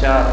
4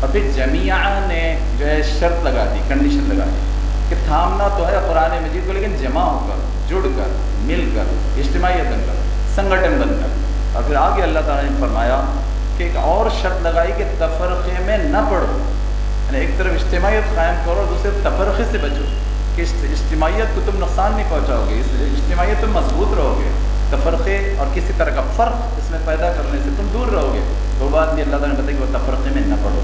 اور پھر جمیعہ نے جو ہے شرط لگا دی، کنڈیشن لگا دی کہ تھامنا تو ہے قرآن مجید کو، لیکن جمع ہو کر، جڑ کر، مل کر، اجتماعیت بن کر، سنگٹن بن کر۔ اور پھر آگے اللہ تعالیٰ نے فرمایا کہ ایک اور شرط لگائی کہ تفرقے میں نہ پڑو، یعنی ایک طرف اجتماعیت قائم کرو، دوسرے تفرقے سے بچو کہ اجتماعیت کو تم نقصان نہیں پہنچاؤ گے، اس اجتماعیت تم مضبوط رہو گے، تفرقے اور کسی طرح کا فرق اس میں پیدا کرنے سے تم دور رہو گے۔ وہ بات بھی اللہ تعالیٰ نے بتائی کہ وہ تفرقے میں نہ پڑو۔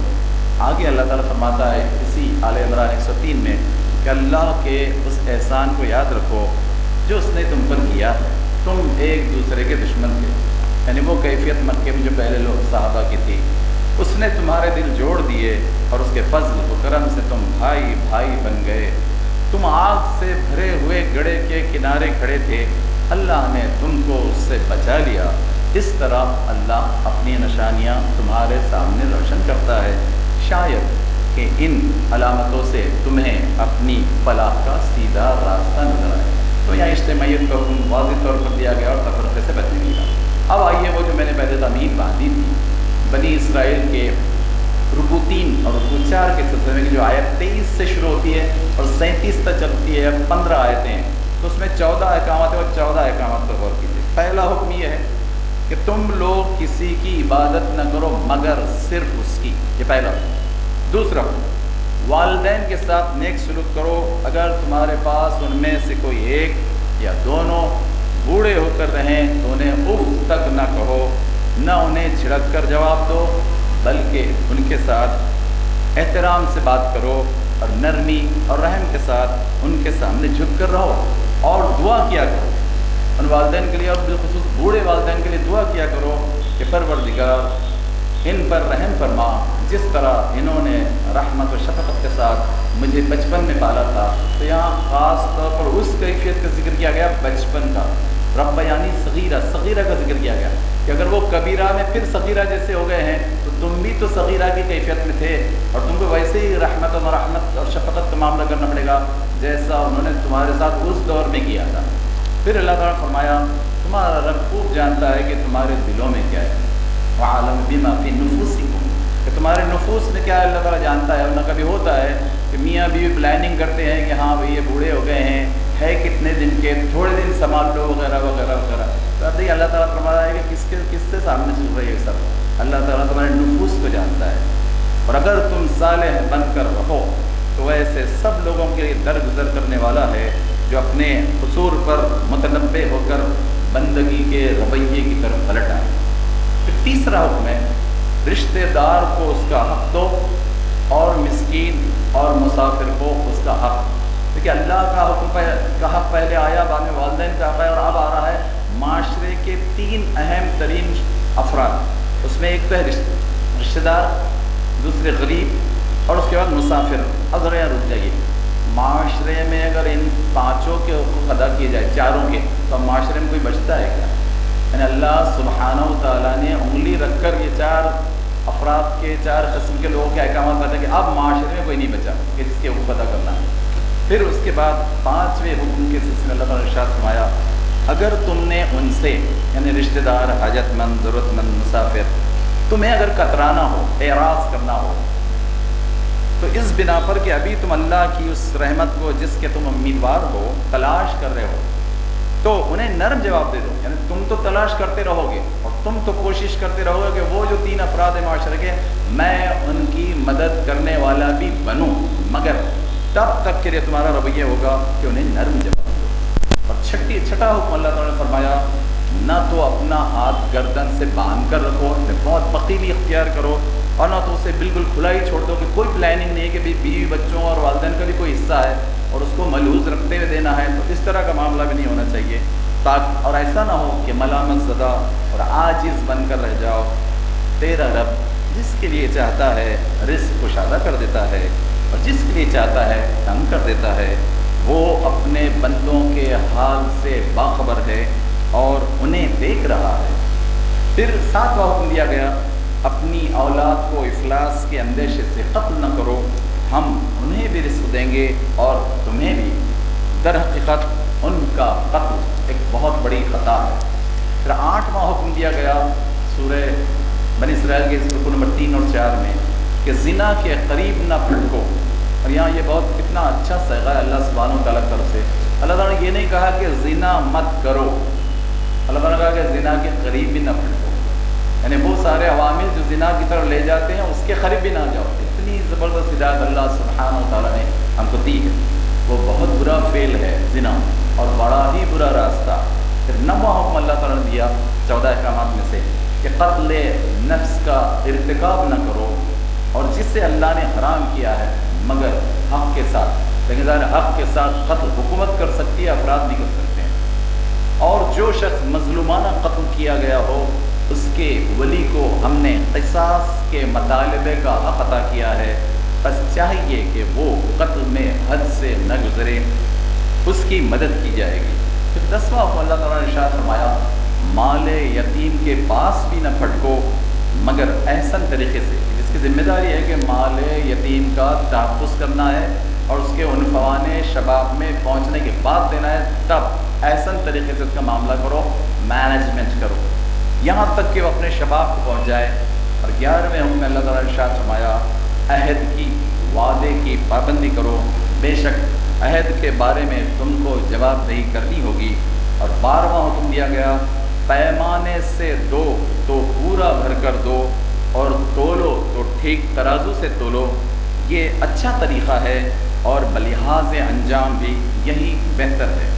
آگے اللہ تعالیٰ فرماتا ہے اسی آل عمران 103 میں کہ اللہ کے اس احسان کو یاد رکھو جو اس نے تم پر کیا ہے، تم ایک دوسرے کے دشمن تھے، یعنی وہ کیفیت مکے میں جو پہلے لوگ صحابہ کی تھی، اس نے تمہارے دل جوڑ دیے اور اس کے فضل و کرم سے تم بھائی بھائی بن گئے۔ تم آگ سے بھرے ہوئے گڑھے کے کنارے کھڑے تھے، اللہ نے تم کو اس سے بچا لیا۔ اس طرح اللہ اپنی نشانیاں تمہارے سامنے روشن کرتا ہے، شاید کہ ان علامتوں سے تمہیں اپنی فلاح کا سیدھا راستہ نظر آئے۔ تو یہاں اجتماعیت کا حکم واضح طور پر دیا گیا اور تفرقے سے بچنے کی بات۔ اب آئیے وہ جو میں نے پہلے تعمیر باندھی تھی بنی اسرائیل کے رکوع 3 اور رکوع 4 کے سلسلے میں، جو آیت 23 سے شروع ہوتی ہے اور 37 تک چلتی ہے، 15 آیتیں، تو اس میں 14 احکامات ہیں، اور 14 احکامات پر غور کیجیے۔ پہلا حکم یہ ہے کہ تم لوگ کسی کی عبادت نہ کرو مگر صرف اس کی، یہ پہلا حکم۔ دوسرا حکم، والدین کے ساتھ نیک سلوک کرو، اگر تمہارے پاس ان میں سے کوئی ایک یا دونوں بوڑھے ہو کر رہیں تو انہیں اف تک نہ کہو، نہ انہیں جھڑک کر جواب دو، بلکہ ان کے ساتھ احترام سے بات کرو اور نرمی اور رحم کے ساتھ ان کے سامنے جھک کر رہو، اور دعا کیا کرو ان والدین کے لیے، اور بالخصوص بوڑھے والدین کے لیے دعا کیا کرو کہ پروردگار ان پر رحم فرما، جس طرح انہوں نے رحمت و شفقت کے ساتھ مجھے بچپن میں پالا تھا۔ تو یہاں خاص طور پر اس کیفیت کا ذکر کیا گیا، بچپن کا، رب یعنی صغیرہ، صغیرہ کا ذکر کیا گیا کہ اگر وہ کبیرہ میں پھر صغیرہ جیسے ہو گئے ہیں تو تم بھی تو صغیرہ کی کیفیت میں تھے، اور تم کو ویسے ہی رحمت و مرحمت اور شفقت کا معاملہ کرنا پڑے گا جیسا انہوں نے تمہارے ساتھ اس دور میں کیا تھا۔ پھر اللہ تعالیٰ نے فرمایا تمہارا رب خوب جانتا ہے کہ تمہارے دلوں میں کیا ہے، وَعَلَمْ بِمَا فِي نُفُوسِكُمْ، کہ تمہارے نفوس میں کیا ہے اللہ تعالیٰ جانتا ہے۔ ورنہ کبھی ہوتا ہے کہ میاں بیوی پلاننگ کرتے ہیں کہ ہاں بھئی یہ بوڑھے ہو گئے ہیں، ہے کتنے دن کے، تھوڑے دن سنبھال لو وغیرہ وغیرہ وغیرہ، تو اب اللہ تعالیٰ فرما رہا ہے کہ کس سے سامنے چل رہی ہے سب، اللہ تعالیٰ تمہارے نفوس کو جانتا ہے۔ اور اگر تم صالح بن کر رہو تو ایسے سب لوگوں کے لیے درگزر کرنے والا ہے جو اپنے قصور پر متنبہ ہو کر بندگی کے رویے کی طرف پلٹ آئے۔ پھر تیسرا حکم ہے رشتہ دار کو اس کا حق دو، اور مسکین اور مسافر کو اس کا حق۔ دیکھیے اللہ کا حکم کا حق پہلے آیا، بعد میں والدین کا حق ہے، اور اب آ رہا ہے معاشرے کے 3 اہم ترین افراد۔ اس میں ایک تو ہے رشتہ دار، دوسرے غریب، اور اس کے بعد مسافر۔ اب ذرا یہاں رک جائیے، معاشرے میں اگر ان 5 کے حقوق ادا کیے جائے، 4 کے، تو معاشرے میں کوئی بچتا ہے کیا؟ یعنی اللہ سبحانہ و تعالیٰ نے انگلی رکھ کر یہ 4 افراد کے 4 قسم کے لوگوں کے احکامات بتائے کہ اب معاشرے میں کوئی نہیں بچا کہ جس کے حقوق ادا کرنا ہے۔ پھر اس کے بعد 5ویں حکم کے سلسلے میں اللہ تعالیٰ نے ارشاد فرمایا اگر تم نے ان سے، یعنی رشتہ دار، حاجت مند، ضرورت مند، مسافر، تمہیں اگر کترانا ہو، اعراض کرنا ہو، تو اس بنا پر کہ ابھی تم اللہ کی اس رحمت کو جس کے تم امیدوار ہو تلاش کر رہے ہو، تو انہیں نرم جواب دے دو۔ یعنی تم تو تلاش کرتے رہو گے اور تم تو کوشش کرتے رہو گے کہ وہ جو 3 افراد ہیں معاشرے کے، میں ان کی مدد کرنے والا بھی بنوں، مگر تب تک کے لیے تمہارا رویہ ہوگا کہ انہیں نرم جواب دو۔ اور چھٹا حکم اللہ تعالیٰ نے فرمایا نہ تو اپنا ہاتھ گردن سے باندھ کر رکھو، بہت بخیلی اختیار کرو، اور نہ تو اسے بالکل کھلا ہی چھوڑ دو کہ کوئی پلاننگ نہیں ہے کہ بیوی بچوں اور والدین کا بھی کوئی حصہ ہے اور اس کو ملحوظ رکھتے ہوئے دینا ہے، تو اس طرح کا معاملہ بھی نہیں ہونا چاہیے، تاکہ اور ایسا نہ ہو کہ ملامت زدہ اور عاجز بن کر رہ جاؤ۔ تیرا رب جس کے لیے چاہتا ہے رزق کشادہ کر دیتا ہے، اور جس کے لیے چاہتا ہے تنگ کر دیتا ہے، وہ اپنے بندوں کے حال سے باخبر ہے اور انہیں دیکھ رہا ہے۔ پھر 7واں حکم دیا گیا اپنی اولاد کو افلاس کے اندیشے سے قتل نہ کرو، ہم انہیں بھی رزق دیں گے اور تمہیں بھی۔ در حقیقت ان کا قتل ایک بہت بڑی خطا ہے۔ پھر 8واں حکم دیا گیا سورہ بنی اسرائیل کے رکوع نمبر 3 اور 4 میں کہ زنا کے قریب نہ پھٹکو. اور یہاں یہ بہت کتنا اچھا صیغہ ہے اللہ سبحانہ و تعالیٰ کی طرف سے. اللہ تعالیٰ نے یہ نہیں کہا کہ زنا مت کرو، اللہ تعالیٰ نے کہا کہ زنا کے قریب بھی نہ پھٹکو. یعنی وہ سارے عوامل جو زنا کی طرف لے جاتے ہیں اس کے قریب بھی نہ جاؤ. اتنی زبردست ہدایت اللہ سبحانہ و تعالیٰ نے ہم کو دی ہے. وہ بہت برا فعل ہے زنا، اور بڑا ہی برا راستہ. پھر 9واں حکم اللہ تعالیٰ نے دیا 14 احکامات میں سے کہ قتل نفس کا ارتکاب نہ کرو، اور جس سے اللہ نے حرام کیا ہے مگر حق کے ساتھ. لیکن ظاہر حق کے ساتھ قتل حکومت کر سکتی ہے، افراد بھی کر سکتے ہیں. اور جو شخص مظلومانہ قتل کیا گیا ہو اس کے ولی کو ہم نے قصاص کے مطالبے کا حق عطا کیا ہے، بس چاہیے کہ وہ قتل میں حد سے نہ گزرے، اس کی مدد کی جائے گی. پھر 10واں حکم اللہ تعالیٰ نے ارشاد فرمایا مال یتیم کے پاس بھی نہ پھٹکو مگر احسن طریقے سے، جس کی ذمہ داری ہے کہ مال یتیم کا تحفظ کرنا ہے اور اس کے عنفوان شباب میں پہنچنے کے بعد دینا ہے. تب احسن طریقے سے اس کا معاملہ کرو، مینجمنٹ کرو یہاں تک کہ وہ اپنے شباب کو پہنچ جائے. اور 11ویں حکم میں اللہ تعالیٰ نے ارشاد فرمایا عہد کی، وعدے کی پابندی کرو، بے شک عہد کے بارے میں تم کو جواب دہی کرنی ہوگی. اور 12واں حکم دیا گیا پیمانے سے دو تو پورا بھر کر دو، اور تولو تو ٹھیک ترازو سے تولو. یہ اچھا طریقہ ہے اور بلحاظ انجام بھی یہی بہتر ہے.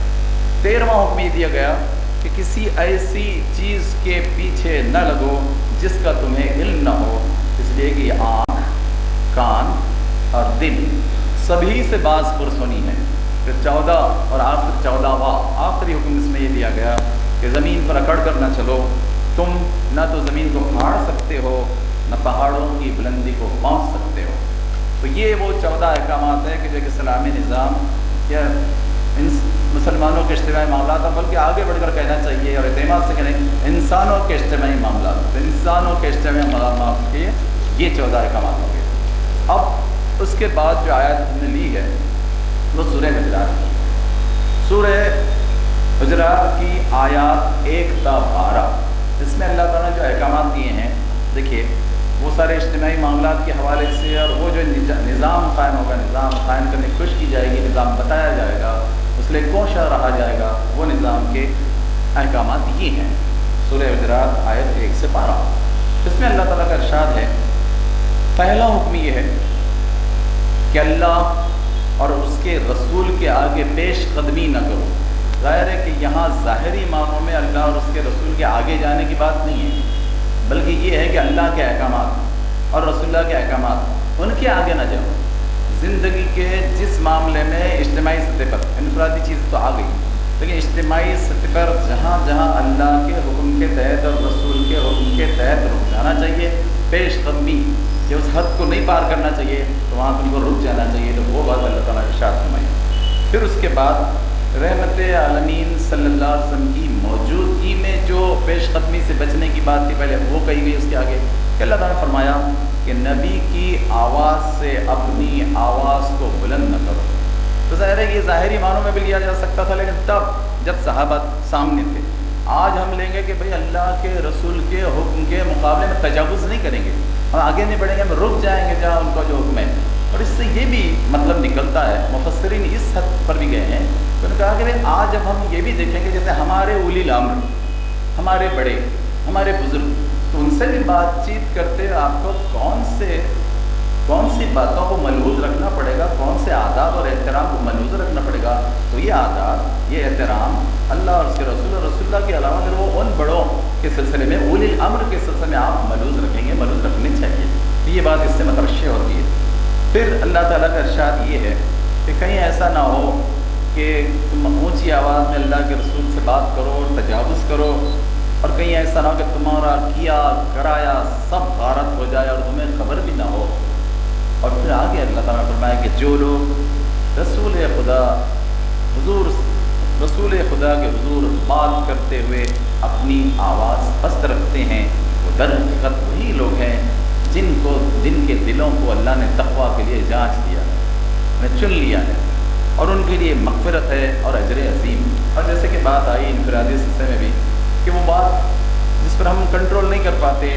13واں حکم یہ دیا گیا کہ کسی ایسی چیز کے پیچھے نہ لگو جس کا تمہیں علم نہ ہو، اس لیے کہ آنکھ، کان اور دل سبھی سے باز پرسونی ہے. پھر 14 اور آخر 14واں آخری حکم اس میں یہ دیا گیا کہ زمین پر اکڑ کر نہ چلو. تم نہ تو زمین کو پھاڑ سکتے ہو نہ پہاڑوں کی بلندی کو پہنچ سکتے ہو. تو یہ وہ 14 احکامات ہیں کہ جو کہ اسلامی نظام یا مسلمانوں کے اجتماعی معاملات ہیں، بلکہ آگے بڑھ کر کہنا چاہیے اور اعتماد سے کہیں انسانوں کے اجتماعی معاملات، انسانوں کے اجتماعی معاملات کے یہ 14 احکامات ہوں گے. اب اس کے بعد جو آیت ہم نے لی ہے وہ سورہ حجرات کی. سورہ حجرات کی آیات 1 تا 12، اس میں اللہ تعالیٰ نے جو احکامات دیے ہیں، دیکھیے وہ سارے اجتماعی معاملات کے حوالے سے، اور وہ جو نظام قائم ہوگا، نظام قائم کرنے کی کوشش کی جائے گی، نظام بتایا جائے گا، اس لیے کوشاں رہا جائے گا، وہ نظام کے احکامات یہ ہیں. سورہ حجرات آیت 1 سے 12، اس میں اللہ تعالیٰ کا ارشاد ہے پہلا حکم یہ ہے کہ اللہ اور اس کے رسول کے آگے پیش قدمی نہ کرو. ظاہر ہے کہ یہاں ظاہری معنوں میں اللہ اور اس کے رسول کے آگے جانے کی بات نہیں ہے، بلکہ یہ ہے کہ اللہ کے احکامات اور رسول اللہ کے احکامات ان کے آگے نہ جاؤ. زندگی کے جس معاملے میں اجتماعی سطح پر انفرادی چیز تو آ گئی، لیکن اجتماعی سطح پر جہاں جہاں اللہ کے حکم کے تحت اور رسول کے حکم کے تحت رک جانا چاہیے، پیش قدمی کہ اس حد کو نہیں پار کرنا چاہیے، تو وہاں تم کو رک جانا چاہیے. تو وہ بات اللہ تعالیٰ نے ارشاد فرمائی. پھر اس کے بعد رحمت عالمین صلی اللہ علیہ وسلم کی موجودگی میں جو پیش قدمی سے بچنے کی بات تھی پہلے وہ کہی گئی. اس کے آگے کہ اللہ تعالیٰ نے فرمایا کہ نبی کی آواز سے اپنی آواز کو بلند نہ کرو. تو ظاہر ہے یہ ظاہری معنوں میں بھی لیا جا سکتا تھا، لیکن تب جب صحابہ سامنے تھے. آج ہم لیں گے کہ بھئی اللہ کے رسول کے حکم کے مقابلے میں تجاوز نہیں کریں گے، ہم آگے نہیں بڑھیں گے، ہم رک جائیں گے جہاں ان کا جو حکم ہے. اور اس سے یہ بھی مطلب نکلتا ہے، مفسرین اس حد پر بھی گئے ہیں تو انہوں نے کہا کہ بھئی آج اب ہم یہ بھی دیکھیں گے جیسے ہمارے اولی الامر، ہمارے بڑے، ہمارے بزرگ، تو ان سے بھی بات چیت کرتے آپ کو کون سی باتوں کو ملحوظ رکھنا پڑے گا، کون سے آداب اور احترام کو ملحوظ رکھنا پڑے گا. تو یہ آداب، یہ احترام اللہ اور اس کے رسول اور رسول اللہ کے علاوہ پھر وہ ان بڑوں کے سلسلے میں، اولی الامر کے سلسلے میں آپ ملحوظ رکھیں گے، ملحوظ رکھنی چاہیے. تو یہ بات اس سے مترشح ہوتی ہے. پھر اللہ تعالیٰ کا ارشاد یہ ہے کہ کہیں ایسا نہ ہو کہ تم اونچی آواز میں اللہ کے رسول سے بات کرو، تجاوز کرو، اور کہیں ایسا نہ ہو کہ تمہارا کیا کرایا سب غارت ہو جائے اور تمہیں خبر بھی نہ ہو. اور پھر آگے اللہ تعالیٰ نے فرمایا کہ جو لوگ رسول خدا کے حضور بات کرتے ہوئے اپنی آواز پست رکھتے ہیں، وہ در حقیقت وہی لوگ ہیں جن کے دلوں کو اللہ نے تقویٰ کے لیے جانچ لیا ہے، انہیں چن لیا ہے، اور ان کے لیے مغفرت ہے اور اجر عظیم. اور جیسے کہ بات آئی انفرادی سلسلے میں بھی کہ وہ بات جس پر ہم کنٹرول نہیں کر پاتے،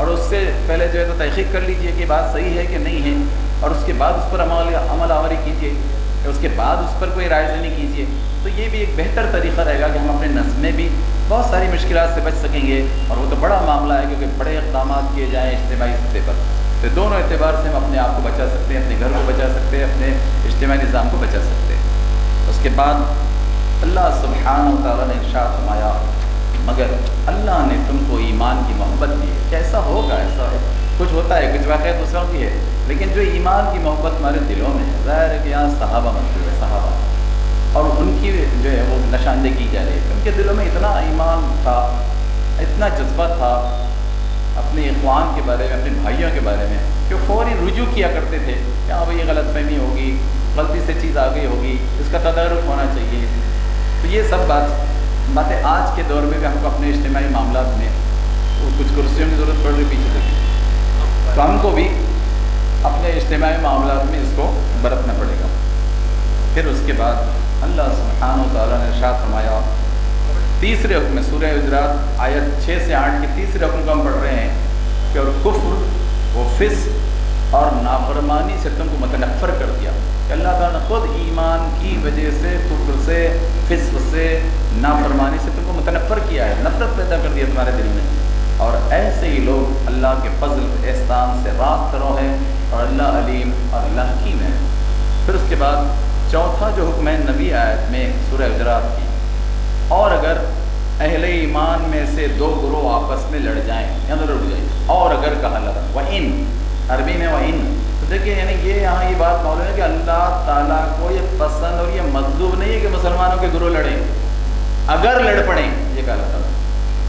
اور اس سے پہلے جو ہے تو تحقیق کر لیجئے کہ بات صحیح ہے کہ نہیں ہے، اور اس کے بعد اس پر عمل آوری کیجیے، اس کے بعد اس پر کوئی رائے دہی کیجیے. تو یہ بھی ایک بہتر طریقہ رہے گا کہ ہم اپنے نظم میں بھی بہت ساری مشکلات سے بچ سکیں گے. اور وہ تو بڑا معاملہ ہے کیونکہ بڑے اقدامات کیے جائیں اجتماعی سطح پر، تو دونوں اعتبار سے ہم اپنے آپ کو بچا سکتے ہیں، اپنے گھر کو بچا سکتے ہیں، اپنے اجتماعی نظام کو بچا سکتے ہیں. اس کے بعد اللہ سبحانہ و تعالیٰ نے ارشاد فرمایا مگر اللہ نے تم کو ایمان کی محبت دی ہے. کیسا ہوگا؟ ایسا ہے کچھ ہوتا ہے، کچھ واقعہ دوسروں کی ہے، لیکن جو ایمان کی محبت ہمارے دلوں میں ہے، ظاہر ہے کہ یہاں صحابہ مطلوب ہے، صحابہ، اور ان کی جو ہے وہ نشاندہی کی جا رہی ہے. ان کے دلوں میں اتنا ایمان تھا، اتنا جذبہ تھا اپنے اخوان کے بارے میں، اپنے بھائیوں کے بارے میں، کہ فوری رجوع کیا کرتے تھے کہ ہاں بھائی یہ غلط فہمی ہوگی، غلطی سے چیز آ گئی ہوگی، اس کا تدارک ہونا چاہیے. تو یہ سب باتیں آج کے دور میں بھی ہم کو اپنے اجتماعی معاملات میں کچھ کرسیوں کی ضرورت پڑ رہی پیچھے سے، تو ہم کو بھی اپنے اجتماعی معاملات میں اس کو برتنا پڑے گا. پھر اس کے بعد اللہ سبحانہ و تعالیٰ نے ارشاد فرمایا تیسرے حکم میں، سورہ حجرات آیت 6 سے 8 کے تیسرے حکم کو ہم پڑھ رہے ہیں کہ اور کفر و فسق اور نافرمانی سے تم کو متنفر کر دیا. کہ اللہ تعالیٰ نے خود ایمان کی وجہ سے، کفر سے، فسق سے، نافرمانی سے تم کو متنفر کیا ہے، نفرت پیدا کر دیا تمہارے دل میں. اور ایسے ہی لوگ اللہ کے فضل احسان سے راست رو ہیں، اور اللہ علیم اور اللہ حکیم ہے. پھر اس کے بعد چوتھا جو حکم ہے نبی آیت میں سورہ حجرات کی، اور اگر اہل ایمان میں سے دو گروہ آپس میں لڑ جائیں، یہاں رک جائیں، اور اگر کہا لگا وَإِن، عربی میں وَإِن، تو دیکھیں یعنی یہاں یہ بات معلوم ہے کہ اللہ تعالیٰ کو یہ پسند اور یہ مطلوب نہیں ہے کہ مسلمانوں کے گروہ لڑیں، اگر لڑ پڑیں، یہ کہا اللہ تعالیٰ.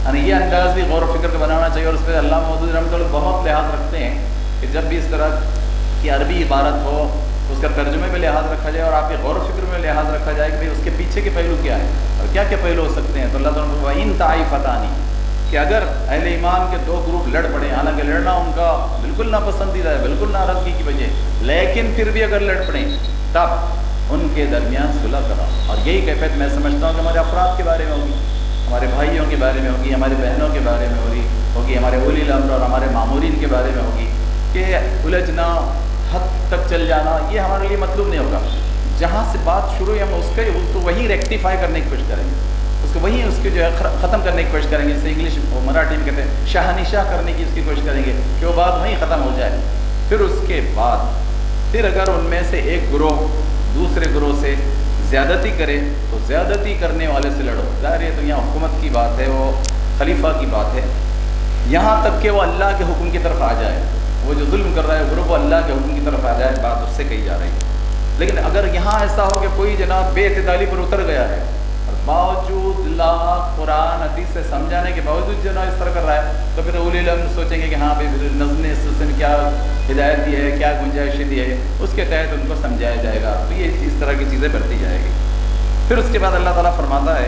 یعنی یہ انداز بھی غور و فکر کا بنانا چاہیے، اور اس پہ اللہ محدود رحمۃ اللہ بہت لحاظ رکھتے ہیں کہ جب بھی اس طرح کی عربی عبارت ہو اس کا ترجمے میں لحاظ رکھا جائے، اور آپ کے غور و فکر میں لحاظ رکھا جائے کہ بھئی اس کے پیچھے کے پہلو کیا ہے اور کیا کیا پہلو ہو سکتے ہیں. تو اللہ تعالیٰ نے وَإِن طَائِفَتَانِ، کہ اگر اہل ایمان کے دو گروپ لڑ پڑیں، حالانکہ لڑنا ان کا بالکل ناپسندیدہ ہے، بالکل ناراضگی کی وجہ، لیکن پھر بھی اگر لڑ پڑیں تب ان کے درمیان صلح کرا. اور یہی کیفیت میں سمجھتا ہوں کہ ہمارے افراد کے بارے میں ہوگی، ہمارے بھائیوں کے بارے میں ہوگی، ہمارے بہنوں کے بارے میں ہوگی، ہمارے اولی الامر اور ہمارے مامورین کے بارے میں ہوگی، کہ الجھنا، حد تک چل جانا، یہ ہمارے لیے مطلوب نہیں ہوگا. جہاں سے بات شروع ہے ہم اس کو وہیں ریکٹیفائی کرنے کی کوشش کریں گے، اس کو وہیں اس کے جو ہے ختم کرنے کی کوشش کریں گے. جیسے انگلش مراٹھی میں کہتے ہیں شاہنشاہ کرنے کی اس کی کوشش کریں گے کہ وہ بات وہیں ختم ہو جائے. پھر اس کے بعد پھر اگر ان میں سے ایک گروہ دوسرے گروہ سے زیادتی کرے تو زیادتی کرنے والے سے لڑو. ظاہر ہے تو یہاں حکومت کی بات ہے، وہ خلیفہ کی بات ہے، یہاں تک کہ وہ اللہ کے حکم کی طرف آ جائے، وہ جو ظلم کر رہا ہے گروہ وہ اللہ کے حکم کی طرف آ جائے، بات اس سے کہی جا رہی ہے. لیکن اگر یہاں ایسا ہو کہ کوئی جناب بے اعتدالی پر اتر گیا ہے اور باوجود لاکھ قرآن حدیث سے سمجھانے کے باوجود جناب اس طرح کر رہا ہے، تو پھر اولی الامر سوچیں گے کہ ہاں بھائی نظم نے اس نے کیا ہدایت دی ہے، کیا گنجائش دی ہے، اس کے تحت ان کو سمجھایا جائے گا. تو یہ اس طرح کی چیزیں بڑھتی جائے گی. پھر اس کے بعد اللہ تعالیٰ فرماتا ہے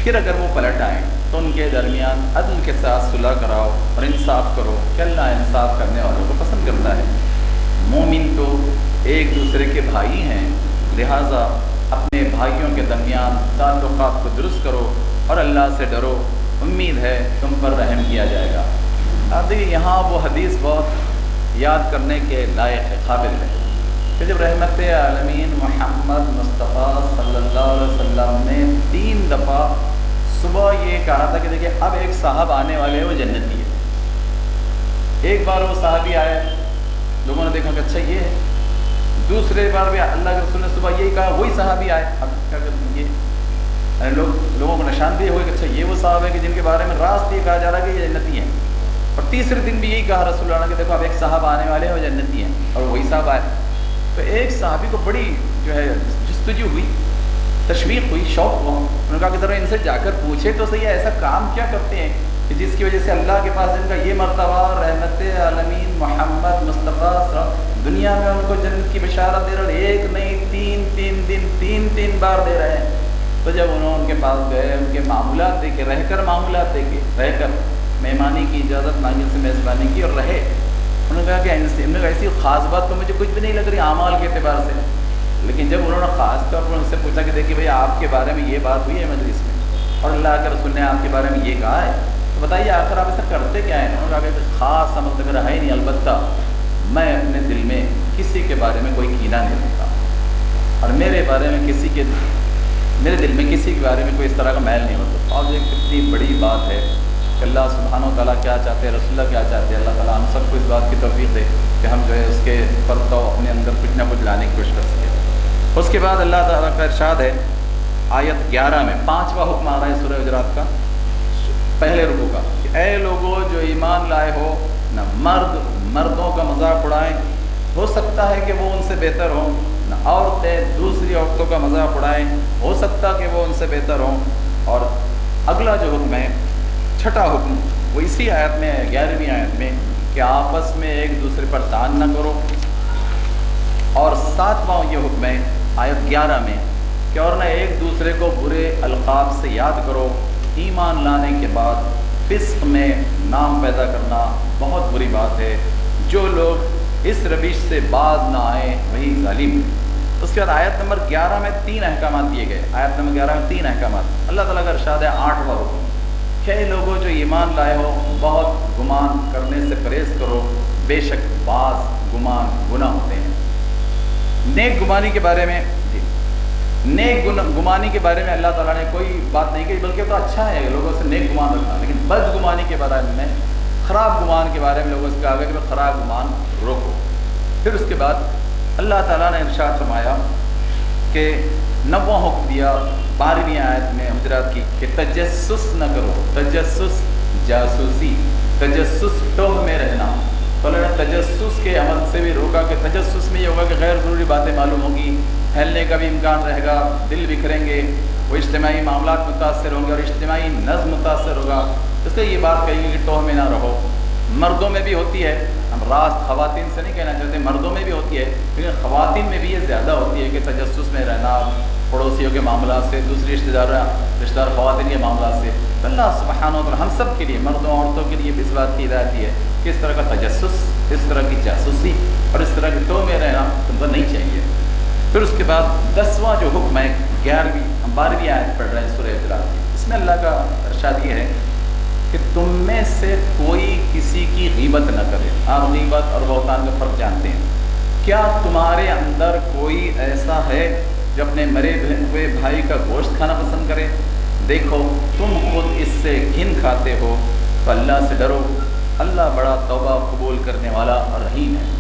پھر اگر وہ پلٹ آئیں تو ان کے درمیان عدل کے ساتھ صلح کراؤ اور انصاف کرو کہ اللہ انصاف کرنے والوں کو پسند کرتا ہے. مومن تو ایک دوسرے کے بھائی ہیں، لہٰذا اپنے بھائیوں کے درمیان تعلقات کو درست کرو اور اللہ سے ڈرو، امید ہے تم پر رحم کیا جائے گا. اب دیکھیے یہاں وہ حدیث بہت یاد کرنے کے لائق ہے، قابل ہے کہ جب رحمت عالمین محمد مصطفیٰ صلی اللہ علیہ وسلم نے 3 دفعہ صبح یہ کہا تھا کہ دیکھیے اب ایک صاحب آنے والے ہیں، وہ جنتی ہے. ایک بار وہ صحابی آئے، لوگوں نے دیکھا کہ اچھا یہ ہے. دوسرے بار بھی اللہ کے رسول نے صبح یہی کہا، وہی صحابی آئے. اب کیا کرتے ہیں یہ لوگوں کو نشاندہی ہوئی کہ اچھا یہ وہ صاحب ہے کہ جن کے بارے میں راست یہ کہا جا رہا ہے کہ یہ جنتی ہیں. اور تیسرے دن بھی یہی کہا رسول اللہ نے کہ دیکھو اب ایک صاحب آنے والے ہیں، وہ جنتی ہیں، اور وہی صاحب آئے. تو ایک صحابی کو بڑی جو ہے جستجو ہوئی، تشویق ہوئی، شوق ہوا. انہوں نے کہا کہ ذرا ان سے جا کر پوچھے تو صحیح ایسا کام کیا کرتے ہیں کہ جس کی وجہ سے اللہ کے پاس ان کا یہ مرتبہ، رحمت عالمین محمد مصطفیٰ دنیا میں ان کو جنت کی بشارت دے رہے، ایک نہیں 3 بار دے رہے ہیں. تو جب انہوں ان کے پاس گئے، ان کے معاملات دیکھے، رہ کر معاملات دیکھے، رہ کر مہمانی کی اجازت مانگی، سے میزبانی کی اور رہے. انہوں نے کہا کہ ان میں ایسی خاص بات تو مجھے کچھ بھی نہیں لگ رہی اعمال کے اعتبار سے. لیکن جب انہوں نے خاص طور پر ان سے پوچھا کہ دیکھیے بھئی آپ کے بارے میں یہ بات ہوئی ہے مجلس میں، اور اللہ کے رسول نے آپ کے بارے میں یہ کہا ہے، تو بتائیے آخر آپ ایسا کرتے کیا ہیں؟ انہوں نے کہا کہ خاص عمل تو میرا ہے ہی نہیں، البتہ میں اپنے دل میں کسی کے بارے میں کوئی کینہ نہیں رکھتا، اور میرے دل میں کسی کے بارے میں کوئی اس طرح کا میل نہیں ہوتا۔ اور یہ کتنی بڑی بات ہے کہ اللہ سبحانہ و تعالیٰ کیا چاہتے ہیں، رسول اللہ کیا چاہتے ہیں۔ اللہ تعالیٰ ہم سب کو اس بات کی توفیق دے کہ ہم جو ہے اس کے پرتو اپنے اندر کچھ نہ کچھ لانے کی کوشش کر سکیں۔ اس کے بعد اللہ تعالیٰ کا ارشاد ہے آیت 11 میں، 5واں حکم آ رہا ہے سورہ حجرات کا پہلے رکوع کا، کہ اے لوگوں جو ایمان لائے ہو، نہ مردوں کا مذاق اڑائیں، ہو سکتا ہے کہ وہ ان سے بہتر ہوں، نہ عورتیں دوسری عورتوں کا مذاق اڑائیں، ہو سکتا کہ وہ ان سے بہتر ہوں۔ اور اگلا جو حکم ہے، چھٹا حکم، وہ اسی آیت میں ہے، 11ویں آیت میں، کہ آپس میں ایک دوسرے پر طعن نہ کرو۔ اور 7واں یہ حکم ہے آیت 11 میں، کہ اور نہ ایک دوسرے کو برے القاب سے یاد کرو۔ ایمان لانے کے بعد فسق میں نام پیدا کرنا بہت بری بات ہے، جو لوگ اس روش سے باز نہ آئیں وہی ظالم۔ اس کے بعد آیت نمبر 11 میں 3 احکامات دیے گئے، آیت نمبر 11 میں 3 احکامات۔ اللہ تعالیٰ کا ارشاد ہے 8واں حکم، کہ اے لوگوں جو ایمان لائے ہو، بہت گمان کرنے سے پرہیز کرو، بے شک بعض گمان گناہ ہوتے ہیں۔ نیک گمانی کے بارے میں نیک گمانی کے بارے میں اللہ تعالیٰ نے کوئی بات نہیں کی، بلکہ تو اچھا ہے لوگوں سے نیک گمان رکھنا، لیکن بد گمانی کے بارے میں، خراب گمان کے بارے میں لوگوں سے کہا گیا کہ خراب گمان روکو۔ پھر اس کے بعد اللہ تعالیٰ نے ارشاد فرمایا کہ 9واں حکم دیا 12ویں آیت میں حجرات کی، کہ تجسس نہ کرو۔ تجسس جاسوسی، تجسس ٹوہ میں رہنا۔ تو اللہ نے تجسس کے عمل سے بھی روکا، کہ تجسس میں یہ ہوگا کہ غیر ضروری باتیں معلوم ہوگی، پھیلنے کا بھی امکان رہے گا، دل بکھریں گے، وہ اجتماعی معاملات متاثر ہوں گے اور اجتماعی نظم متاثر ہوگا۔ اس لیے یہ بات کہیں گے کہ ٹوہ میں نہ رہو۔ مردوں میں بھی ہوتی ہے، ہم راست خواتین سے نہیں کہنا چاہتے، مردوں میں بھی ہوتی ہے، لیکن خواتین میں بھی یہ زیادہ ہوتی ہے کہ تجسس میں رہنا، پڑوسیوں کے معاملات سے، دوسری رشتہ دار خواتین کے معاملات سے۔ تو اللہ سبحانہ و تعالیٰ ہم سب کے لیے، مردوں عورتوں کے لیے اس بات کی ہدایت ہے کہ اس طرح کا تجسس، اس طرح کی جاسوسی اور اس طرح کے ٹوہ میں رہنا تم کو نہیں چاہیے۔ پھر اس کے بعد 10واں جو حکم ہے، 12ویں آیت پڑھ رہے ہیں سورہ حجرات کی، اس میں اللہ کا ارشاد یہ ہے کہ تم میں سے کوئی کسی کی غیبت نہ کرے۔ آپ غیبت اور بہتان کا فرق جانتے ہیں۔ کیا تمہارے اندر کوئی ایسا ہے جو اپنے مرے ہوئے بھائی کا گوشت کھانا پسند کرے؟ دیکھو تم خود اس سے گھن کھاتے ہو، تو اللہ سے ڈرو، اللہ بڑا توبہ قبول کرنے والا اور رحیم ہے۔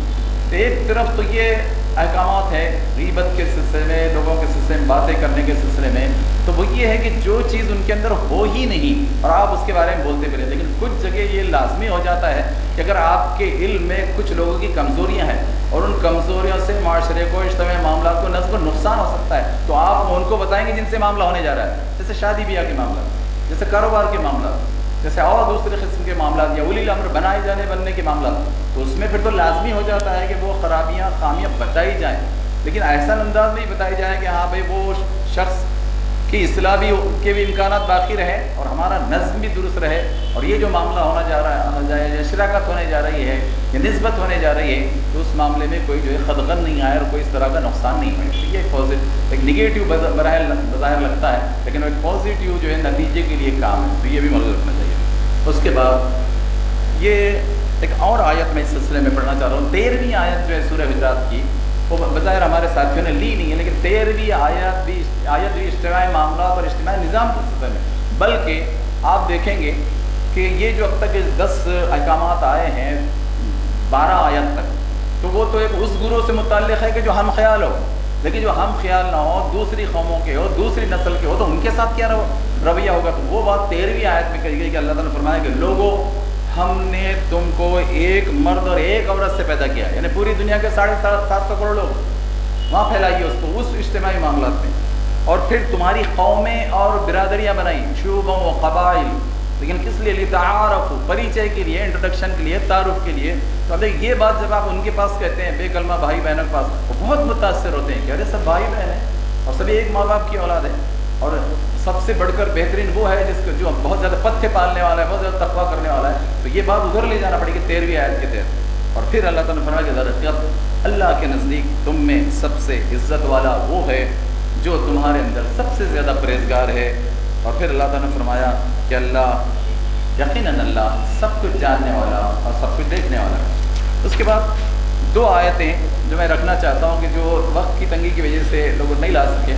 تو ایک طرف تو یہ احکامات ہیں غیبت کے سلسلے میں، لوگوں کے سلسلے میں باتیں کرنے کے سلسلے میں، تو وہ یہ ہے کہ جو چیز ان کے اندر ہو ہی نہیں اور آپ اس کے بارے میں بولتے پھریں۔ لیکن کچھ جگہ یہ لازمی ہو جاتا ہے کہ اگر آپ کے علم میں کچھ لوگوں کی کمزوریاں ہیں اور ان کمزوریوں سے معاشرے کو، اجتماعی معاملات کو، نظم کو نقصان ہو سکتا ہے، تو آپ ان کو بتائیں گے جن سے معاملہ ہونے جا رہا ہے، جیسے شادی بیاہ کے معاملات، جیسے کاروبار کے معاملات، جیسے اور دوسرے قسم کے معاملات، یا اولی الامر بننے کے معاملات، تو اس میں پھر تو لازمی ہو جاتا ہے کہ وہ خرابیاں، خامیاں بتائی جائیں، لیکن ایسا انداز نہیں بتائی جائے کہ ہاں بھائی وہ شخص کی اصلاح بھی کے بھی امکانات باقی رہے اور ہمارا نظم بھی درست رہے، اور یہ جو معاملہ ہونا جا رہا ہے، یا شراکت ہونے جا رہی ہے یا نسبت ہونے جا رہی ہے، تو اس معاملے میں کوئی جو ہے خدغن نہیں آئے اور کوئی اس طرح کا نقصان نہیں ہوئے۔ تو یہ ایک نگیٹو بظاہر لگتا ہے، لیکن ایک پازیٹیو جو ہے نتیجے کے لیے کام ہے، تو یہ بھی ملحوظ رکھنا چاہیے۔ اس کے بعد یہ ایک اور آیت میں اس سلسلے میں پڑھنا چاہ رہا ہوں، 13ویں آیت جو ہے سورہ حجرات کی، وہ بظاہر ہمارے ساتھیوں نے لی نہیں ہے، لیکن 13ویں آیت بھی اجتماعی معاملات اور اجتماعی نظام کے سلسلے میں، بلکہ آپ دیکھیں گے کہ یہ جو اب تک 10 احکامات آئے ہیں 12 آیت تک، تو وہ تو ایک اس گروہ سے متعلق ہے کہ جو ہم خیال ہو، لیکن جو ہم خیال نہ ہو، دوسری قوموں کے ہو، دوسری نسل کے ہو، تو ان کے ساتھ کیا رویہ ہوگا؟ تو وہ بات 13ویں آیت میں کہی گئی کہ اللہ تعالیٰ نے فرمایا کہ لوگوں، ہم نے تم کو ایک مرد اور ایک عورت سے پیدا کیا، یعنی پوری دنیا کے 750 کروڑ لوگ، وہاں پھیلائیے اس کو، اس اجتماعی معاملات میں، اور پھر تمہاری قومیں اور برادریاں بنائی، شعوبوں و قبائل، لیکن کس لیے؟ لتعارفوا، پریچے کے لیے، انٹروڈکشن کے لیے، تعارف کے لیے۔ تو اب یہ بات جب آپ ان کے پاس کہتے ہیں، بے کلمہ بھائی بہنوں کے پاس، وہ بہت متاثر ہوتے ہیں کہ ارے سب بھائی بہن ہیں اور سبھی ایک ماں باپ کی اولاد ہے، اور سب سے بڑھ کر بہترین وہ ہے جس کو جو بہت زیادہ پتھے پالنے والا ہے، بہت زیادہ تقویٰ کرنے والا ہے۔ تو یہ بات ادھر لے جانا پڑے گی 13ویں آیت کے تحت۔ اور پھر اللہ تعالیٰ نے فرمایا کہ درحقیقت اللہ کے نزدیک تم میں سب سے عزت والا وہ ہے جو تمہارے اندر سب سے زیادہ پرہیزگار ہے۔ اور پھر اللہ تعالیٰ نے فرمایا کہ اللہ یقیناً اللہ سب کچھ جاننے والا اور سب کچھ دیکھنے والا ہے۔ اس کے بعد 2 آیتیں جو میں رکھنا چاہتا ہوں کہ جو وقت کی تنگی کی وجہ سے لوگ نہیں لا سکے،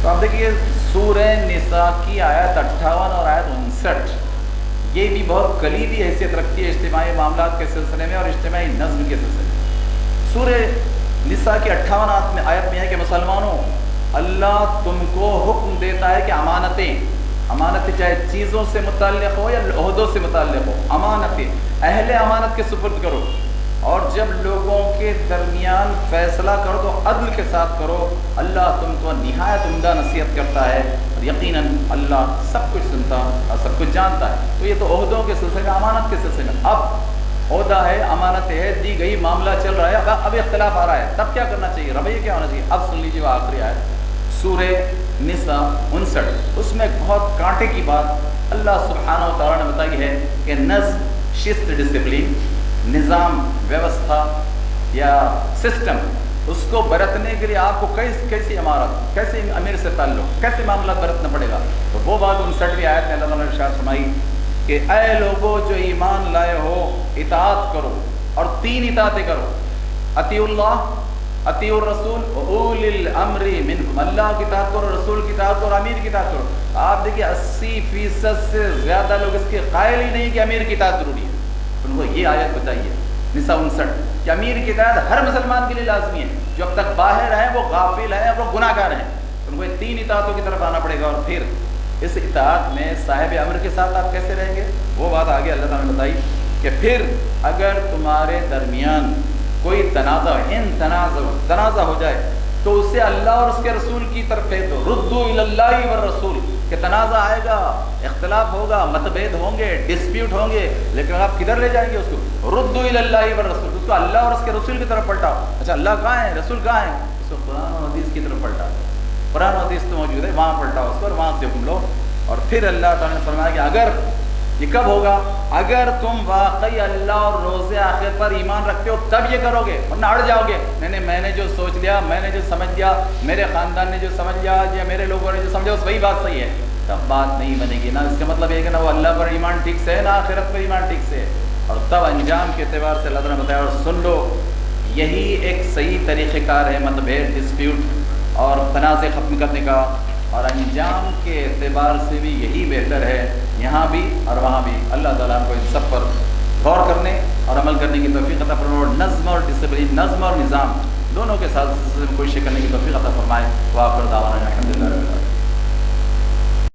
تو آپ دیکھیے سورہ نساء کی آیت 58 اور آیت 59 یہ بھی بہت کلیدی حیثیت رکھتی ہے اجتماعی معاملات کے سلسلے میں اور اجتماعی نظم کے سلسلے میں۔ سورہ نساء کی 58 آیت میں ہے کہ مسلمانوں، اللہ تم کو حکم دیتا ہے کہ امانتیں چاہے چیزوں سے متعلق ہو یا عہدوں سے متعلق ہو، امانتیں اہل امانت کے سپرد کرو، اور جب لوگوں کے درمیان فیصلہ کرو تو عدل کے ساتھ کرو، اللہ تم کو نہایت عمدہ نصیحت کرتا ہے، اور یقیناً اللہ سب کچھ سنتا اور سب کچھ جانتا ہے۔ تو یہ تو عہدوں کے سلسلے میں، امانت کے سلسلے میں۔ اب عہدہ ہے، امانت ہے، دی گئی، معاملہ چل رہا ہے، اب اختلاف آ رہا ہے، تب کیا کرنا چاہیے، رویہ کیا ہونا چاہیے؟ اب سن لیجیے وہ آخری آیت سورہ نساء 59، اس میں بہت کانٹے کی بات اللہ سبحانہ و تعالیٰ نے بتائی ہے کہ نظم، شست، ڈسپلین، نظام، ویوستھا یا سسٹم، اس کو برتنے کے لیے آپ کو کیسی عمارت، کیسے امیر سے تعلق، کیسے معاملات برتنا پڑے گا۔ تو وہ بات 59ویں آیت میں اللہ تعالیٰ نے ارشاد فرمائی کہ اے لوگوں جو ایمان لائے ہو، اطاعت کرو، اور 3 اطاعتیں کرو، اطیعوا اللہ، اطیعوا الرسول واولی الامر منکم، اللہ کی اطاعت کرو، رسول کی اطاعت کرو، امیر کی اطاعت کرو۔ آپ دیکھیے 80% سے زیادہ لوگ اس کے قائل ہی نہیں کہ امیر کی اطاعت ضروری ہے۔ ان کو یہ آیت بتائیے نساء 59 کہ امیر کی اطاعت ہر مسلمان کے لیے لازمی ہے، جو اب تک باہر ہیں وہ غافل ہیں، وہ گناہ گار ہیں، ان کو 3 اطاعتوں کی طرف آنا پڑے گا۔ اور پھر اس اطاعت میں صاحب امر کے ساتھ آپ کیسے رہیں گے، وہ بات آگے اللہ تعالیٰ نے بتائی کہ پھر اگر تمہارے درمیان کوئی تنازع ہو جائے تو اسے اللہ اور اس کے رسول کی طرف بھیج دو، ردوا الی اللہ والرسول، کہ تنازع آئے گا، اختلاف ہوگا، متبھید ہوں گے، ڈسپیوٹ ہوں گے، لیکن آپ کدھر لے جائیں گے اس کو؟ ردوا الی اللہ والرسول، اس کو اللہ اور اس کے رسول کی طرف پلٹاؤ۔ اچھا اللہ کہاں ہے، رسول کہاں ہے، اس کو قرآن و حدیث کی طرف پلٹاؤ، قرآن و حدیث تو موجود ہے، وہاں پلٹاؤ اس کو اور وہاں سے حکم لو۔ اور پھر اللہ تعالیٰ نے فرمایا کہ اگر یہ کب ہوگا، اگر تم واقعی اللہ اور روز آخر پر ایمان رکھتے ہو تب یہ کرو گے، ورنہ اڑ جاؤ گے، میں نے جو سوچ لیا، میں نے جو سمجھ لیا، میرے خاندان نے جو سمجھ لیا یا میرے لوگوں نے جو سمجھا اس وہی بات صحیح ہے، تب بات نہیں بنے گی نا۔ اس کا مطلب یہ کہ نہ وہ اللہ پر ایمان ٹھیک سے ہے، نہ آخرت پر ایمان ٹھیک سے ہے، اور تب انجام کے اعتبار سے اللہ تعالیٰ نے بتایا، اور سن لو یہی ایک صحیح طریقہ کار ہے متبھید، ڈسپیوٹ اور تنازع ختم کرنے کا، اور انجام کے اعتبار سے بھی یہی بہتر ہے، یہاں بھی اور وہاں بھی۔ اللہ تعالیٰ کو ان سب پر غور کرنے اور عمل کرنے کی توفیق عطا فرمائے، اور نظم اور ڈسپلین، نظم اور نظام دونوں کے ساتھ کوشش کرنے کی توفیق عطا فرمائے۔ وآخر دعوانا الحمدللہ رب العالمین۔